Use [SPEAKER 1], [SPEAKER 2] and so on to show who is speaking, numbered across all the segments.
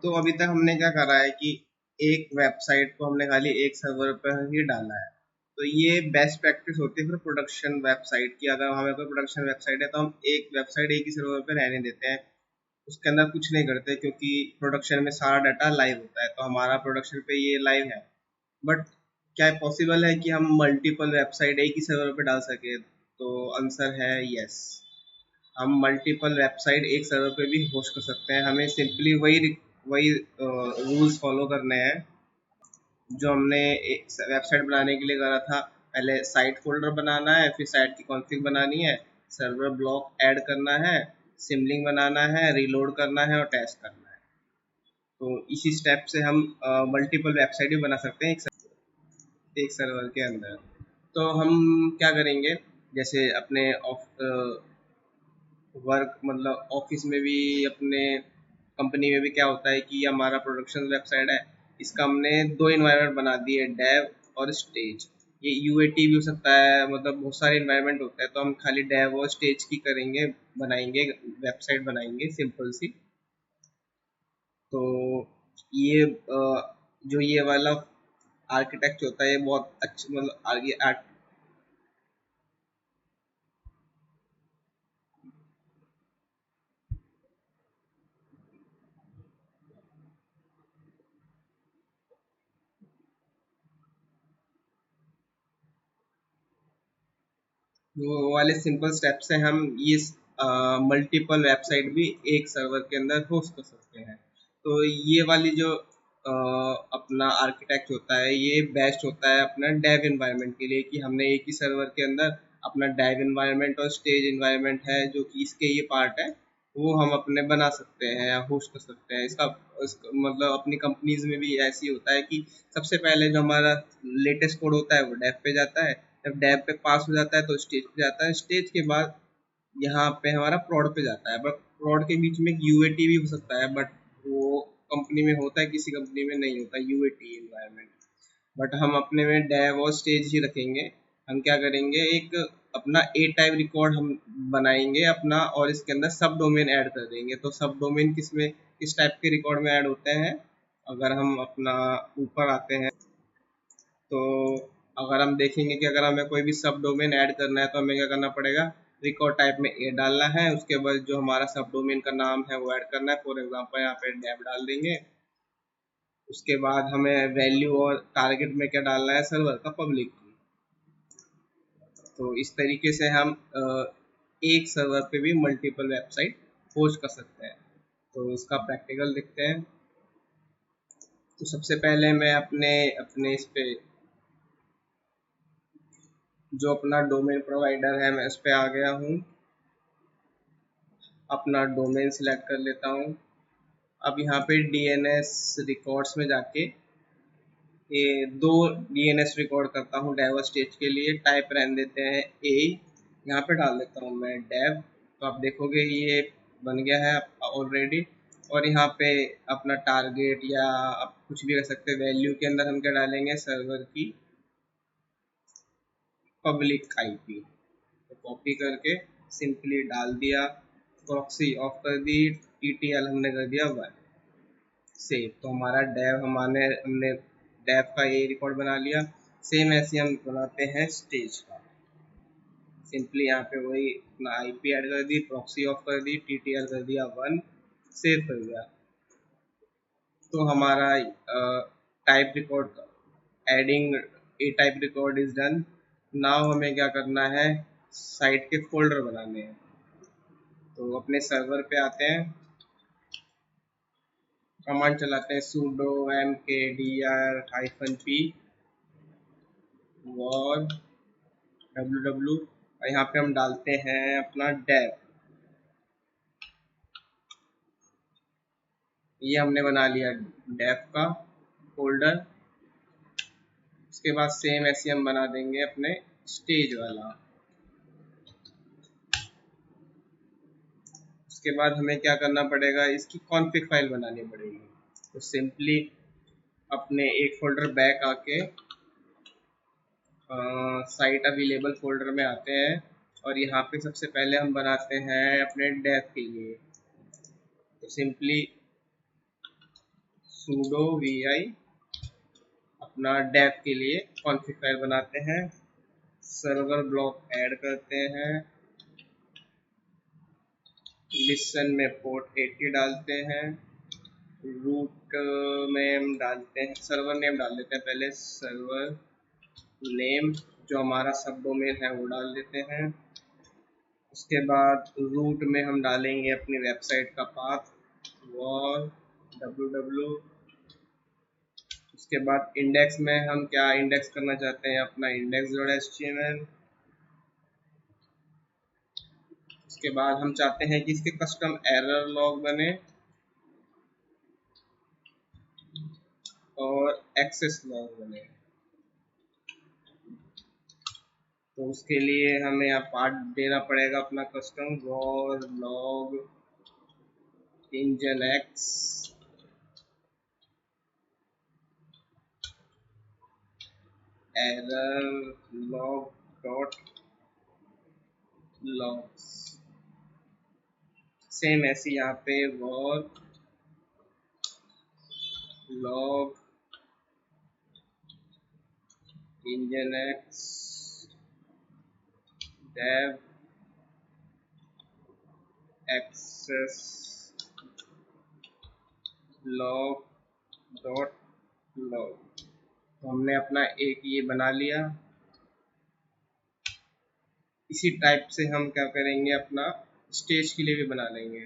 [SPEAKER 1] तो अभी तक हमने क्या करा है कि एक वेबसाइट को हमने खाली एक सर्वर पर ही डाला है। तो ये बेस्ट प्रैक्टिस होती है फिर प्रोडक्शन वेबसाइट की। अगर हमें कोई प्रोडक्शन वेबसाइट है तो हम एक वेबसाइट एक ही सर्वर पर रहने देते हैं, उसके अंदर कुछ नहीं करते, क्योंकि प्रोडक्शन में सारा डाटा लाइव होता है। तो हमारा प्रोडक्शन पे ये लाइव है। बट क्या पॉसिबल है कि हम मल्टीपल वेबसाइट एक ही सर्वर पे डाल सके? तो आंसर है यस। हम मल्टीपल वेबसाइट एक सर्वर पे भी होस्ट कर सकते हैं। हमें सिंपली वही वही रूल्स फॉलो करने हैं जो हमने एक वेबसाइट बनाने के लिए करा था। पहले साइट फोल्डर बनाना है, फिर साइट की कॉन्फ़िग बनानी है, सर्वर ब्लॉक ऐड करना है, सिमलिंग बनाना है, रीलोड करना है और टेस्ट करना है। तो इसी स्टेप से हम मल्टीपल वेबसाइट भी बना सकते हैं एक सर्वर के अंदर। तो हम क्या करेंगे, जैसे अपने वर्क मतलब ऑफिस में भी, अपने कंपनी में भी क्या होता है कि हमारा प्रोडक्शन वेबसाइट है, इसका हमने दो इन्वायरमेंट बना दिए, डेव और स्टेज। ये यूएटी भी हो सकता है, मतलब बहुत सारे इन्वायरमेंट होते हैं। तो हम खाली डेव और स्टेज की करेंगे, बनाएंगे वेबसाइट, बनाएंगे सिंपल सी। तो ये जो ये वाला आर्किटेक्ट होता है ये बहुत अच्छा, मतलब आगे वो वाले सिंपल स्टेप से हम ये मल्टीपल वेबसाइट भी एक सर्वर के अंदर होस्ट कर सकते हैं। तो ये वाली जो अपना आर्किटेक्ट होता है ये बेस्ट होता है अपना डेव इन्वायरमेंट के लिए, कि हमने एक ही सर्वर के अंदर अपना डेव इन्वायरमेंट और स्टेज इन्वायरमेंट है जो कि इसके ये पार्ट है, वो हम अपने बना सकते हैं या होस्ट कर सकते हैं। इसका मतलब अपनी कंपनीज में भी ऐसे ही होता है कि सबसे पहले जो हमारा लेटेस्ट कोड होता है वो डेव पे जाता है, जब डेव पे पास हो जाता है तो स्टेज पे जाता है, स्टेज के बाद यहाँ पे हमारा प्रोड पे जाता है। बट प्रोड के बीच में एक यूएटी भी हो सकता है, बट वो कंपनी में होता है, किसी कंपनी में नहीं होता यूएटी इन्वायरमेंट। बट हम अपने में डेव और स्टेज ही रखेंगे। हम क्या करेंगे, एक अपना ए टाइप रिकॉर्ड हम बनाएंगे अपना, और इसके अंदर सब डोमेन ऐड कर देंगे। तो सब डोमेन किस टाइप के रिकॉर्ड में ऐड होते हैं, अगर हम अपना ऊपर आते हैं तो अगर हम देखेंगे कि अगर हमें कोई भी सब डोमेन ऐड करना है तो हमें क्या करना पड़ेगा, रिकॉर्ड टाइप में ए डालना है, उसके बाद जो हमारा सब डोमेन का नाम है वो ऐड करना है। फॉर एग्जांपल यहाँ पे डेव डाल देंगे। उसके बाद हमें वैल्यू और टारगेट में क्या डालना है, सर्वर का पब्लिक की। तो इस तरीके से हम एक सर्वर पे भी मल्टीपल वेबसाइट होस्ट कर सकते हैं। तो इसका प्रैक्टिकल देखते हैं। तो सबसे पहले मैं अपने अपने इस पे जो अपना डोमेन प्रोवाइडर है मैं इस पे आ गया हूँ, अपना डोमेन सिलेक्ट कर लेता हूँ। अब यहाँ पे डीएनएस रिकॉर्ड्स में जाके ये दो डीएनएस रिकॉर्ड करता हूँ डेव स्टेज के लिए। टाइप रहने देते हैं ए, यहाँ पे डाल देता हूँ मैं डेव। तो आप देखोगे ये बन गया है ऑलरेडी। और यहाँ पे अपना टारगेट या आप कुछ भी कर सकते हैं। वैल्यू के अंदर हम क्या डालेंगे, सर्वर की पब्लिक आईपी। तो कॉपी करके सिंपली डाल दिया, प्रॉक्सी ऑफ कर दी, टीटीएल हमने कर दिया 1 सेव। तो हमारा डेव हमने डेव का ये रिकॉर्ड बना लिया। सेम ऐसे हम बनाते हैं स्टेज का। सिंपली यहाँ पे वही अपना आईपी ऐड कर दी, प्रॉक्सी ऑफ कर दी, टीटीएल कर दिया 1, सेव कर दिया। तो हमारा type record adding A type record is done. Now हमें क्या करना है, साइट के फोल्डर बनाने हैं। तो अपने सर्वर पे आते हैं, कमांड चलाते हैं sudo mkdir-p war www, और यहाँ पे हम डालते हैं अपना डेव। ये हमने बना लिया डेव का फोल्डर। उसके बाद सेम ऐसे हम बना देंगे अपने स्टेज वाला। उसके बाद हमें क्या करना पड़ेगा, इसकी कॉन्फ़िग फाइल बनानी पड़ेगी। तो सिंपली अपने एक फोल्डर बैक आके साइट अवेलेबल फोल्डर में आते हैं, और यहाँ पे सबसे पहले हम बनाते हैं अपने डेव के लिए। तो सिंपली sudo vi अपना डेव के लिए कॉन्फ़िग फाइल बनाते हैं, सर्वर ब्लॉक ऐड करते हैं, लिसन में पोर्ट 80 डालते हैं, रूट में हम डालते हैं, सर्वर नेम डाल देते हैं पहले, सर्वर नेम जो हमारा सब डोमेन है वो डाल देते हैं। उसके बाद रूट में हम डालेंगे अपनी वेबसाइट का पाथ वॉल www। उसके बाद इंडेक्स में हम क्या इंडेक्स करना चाहते हैं, अपना index.html। उसके बाद हम चाहते हैं कि इसके कस्टम एरर लॉग बने और एक्सेस लॉग बने। तो उसके लिए हमें यहाँ पार्ट देना पड़ेगा अपना custom war log nginx error log dot logs. Same ऐसे यहाँ पे war log nginx dev access log dot log. तो हमने अपना एक ये बना लिया। इसी टाइप से हम क्या करेंगे, अपना स्टेज के लिए भी बना लेंगे।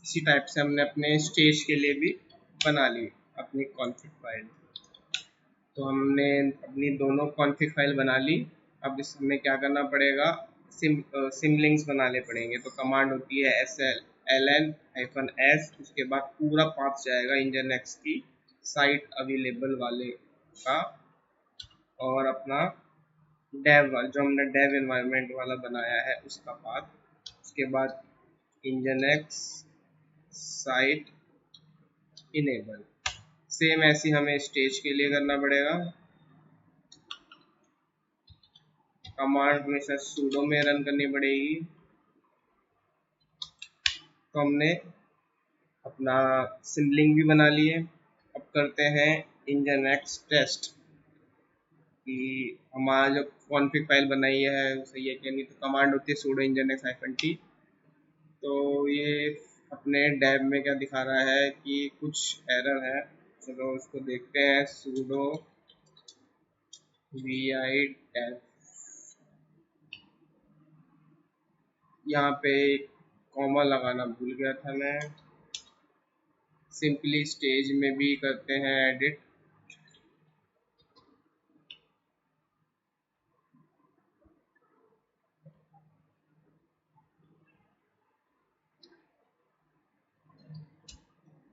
[SPEAKER 1] इसी टाइप से हमने अपने स्टेज के लिए भी बना ली अपनी कॉन्फ़िग फाइल। तो हमने अपनी दोनों कॉन्फ़िग फाइल बना ली। अब इसमें क्या करना पड़ेगा, सिमलिंक्स बनाने पड़ेंगे। तो कमांड होती है ln-s, उसके बाद पूरा पाथ जाएगा nginx की साइट अवेलेबल वाले का, और अपना डेव वाला जो हमने डेव एनवायरनमेंट वाला बनाया है उसका पाथ। उसके बाद nginx साइट इनेबल। सेम ऐसी हमें स्टेज के लिए करना पड़ेगा। कमांड हमेशा sudo में रन करनी पड़ेगी। तो हमने अपना सिमलिंक भी बना लिए। अब करते हैं nginx टेस्ट कि हमारा जो कॉन्फ़िग फाइल बनाई है वो सही है क्या नहीं। तो कमांड होती है sudo nginx -t। तो ये अपने डेव में क्या दिखा रहा है कि कुछ एरर है। चलो उसको देखते हैं। sudo vi dev, यहाँ पे कॉमा लगाना भूल गया था मैं। सिंपली स्टेज में भी करते हैं एडिट।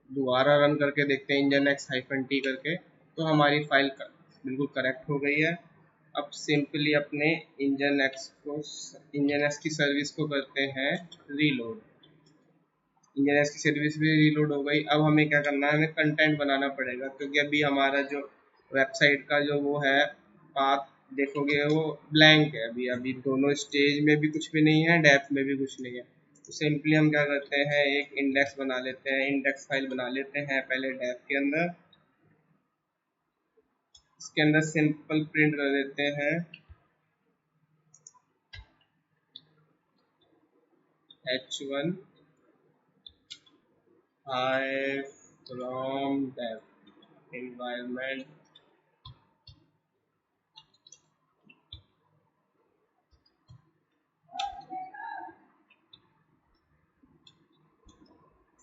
[SPEAKER 1] दोबारा रन करके देखते हैं nginx -t करके। तो हमारी फाइल बिल्कुल करेक्ट हो गई है। अब सिंपली अपने nginx की सर्विस को करते हैं रीलोड। nginx की सर्विस भी रीलोड हो गई। अब हमें क्या करना है, हमें कंटेंट बनाना पड़ेगा, क्योंकि अभी हमारा जो वेबसाइट का जो वो है पाथ देखोगे वो ब्लैंक है। अभी अभी दोनों स्टेज में भी कुछ भी नहीं है, डेप्थ में भी कुछ नहीं है। तो सिंपली हम क्या करते हैं, एक इंडेक्स बना लेते हैं, इंडेक्स फाइल बना लेते हैं पहले डेव के अंदर। इसके अंदर सिंपल प्रिंट कर देते हैं h1 hi from dev environment।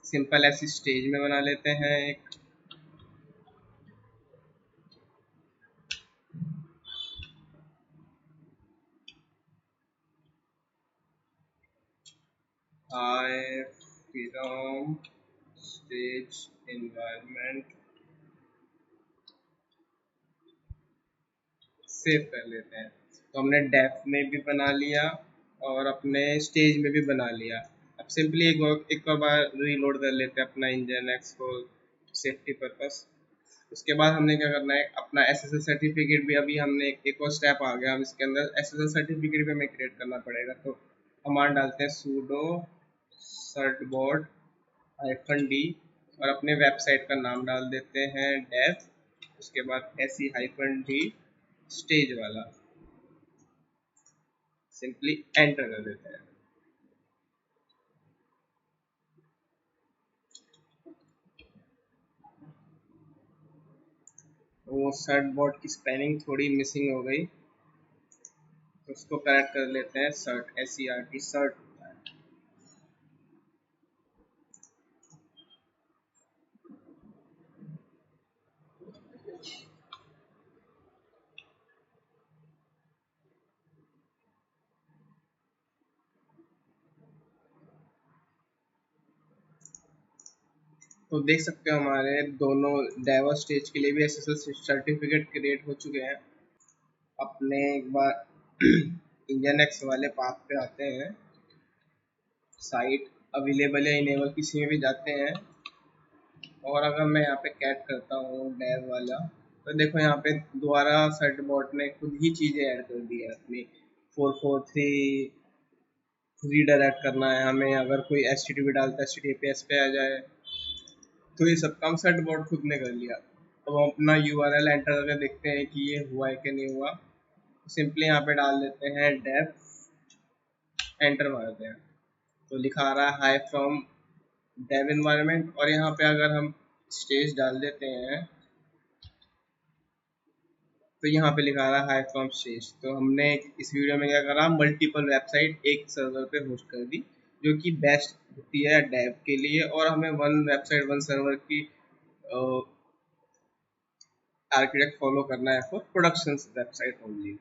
[SPEAKER 1] Simple ऐसी स्टेज में बना लेते हैं एक। hi from stage environment save कर लेते हैं। तो हमने डेफ में भी बना लिया और अपने स्टेज में भी बना लिया। अब सिंपली एक बार रीलोड कर लेते हैं अपना nginx को सेफ्टी पर्पस। उसके बाद हमने क्या करना है, अपना SSL सर्टिफिकेट भी अभी हमने एक और स्टेप आ गया। हम इसके अंदर SSL सर्टिफिकेट भी हमें क्रिएट करना पड़ेगा। तो कमांड डालते हैं sudo certbot -d और अपने वेबसाइट का नाम डाल देते हैं डेव, उसके बाद -d स्टेज वाला, सिंपली एंटर कर देते हैं। वो सर्ट बोर्ड की स्पेलिंग थोड़ी मिसिंग हो गई, तो उसको करेक्ट कर लेते हैं। सर्ट SERT सर्ट। तो देख सकते हो हमारे दोनों डेव स्टेज के लिए भी SSL सर्टिफिकेट क्रिएट हो चुके हैं। अपने एक बार इंजन एक्स वाले पाथ पे आते हैं, साइट अवेलेबल है इनेबल किसी में भी जाते हैं, और अगर मैं यहाँ पे कैट करता हूँ डेव वाला, तो देखो यहाँ पे दोबारा सर्ट बॉट ने खुद ही चीज़ें ऐड कर दी है अपनी। 443 रीडायरेक्ट करना है हमें, अगर कोई HTTP डालता है HTTPS पे आ जाए, तो ये सब काम सर्ट बॉट खुद ने कर लिया। अब हम अपना URL एंटर करके देखते हैं कि ये हुआ है कि नहीं हुआ। सिंपली यहाँ पे डाल देते हैं डेव, एंटर मारते हैं, तो लिखा आ रहा है हाई फ्रॉम डेव एनवायरनमेंट। और यहाँ पे अगर हम स्टेज डाल देते हैं, तो यहाँ पे लिखा आ रहा है हाई फ्रॉम स्टेज। तो हमने इस वीडियो में क्या करा, मल्टीपल वेबसाइट एक सर्वर पे होस्ट कर दी, जो कि बेस्ट होती है डेव के लिए। और हमें वन वेबसाइट वन सर्वर की आर्किटेक्ट फॉलो करना है फॉर प्रोडक्शन वेबसाइट ओनली।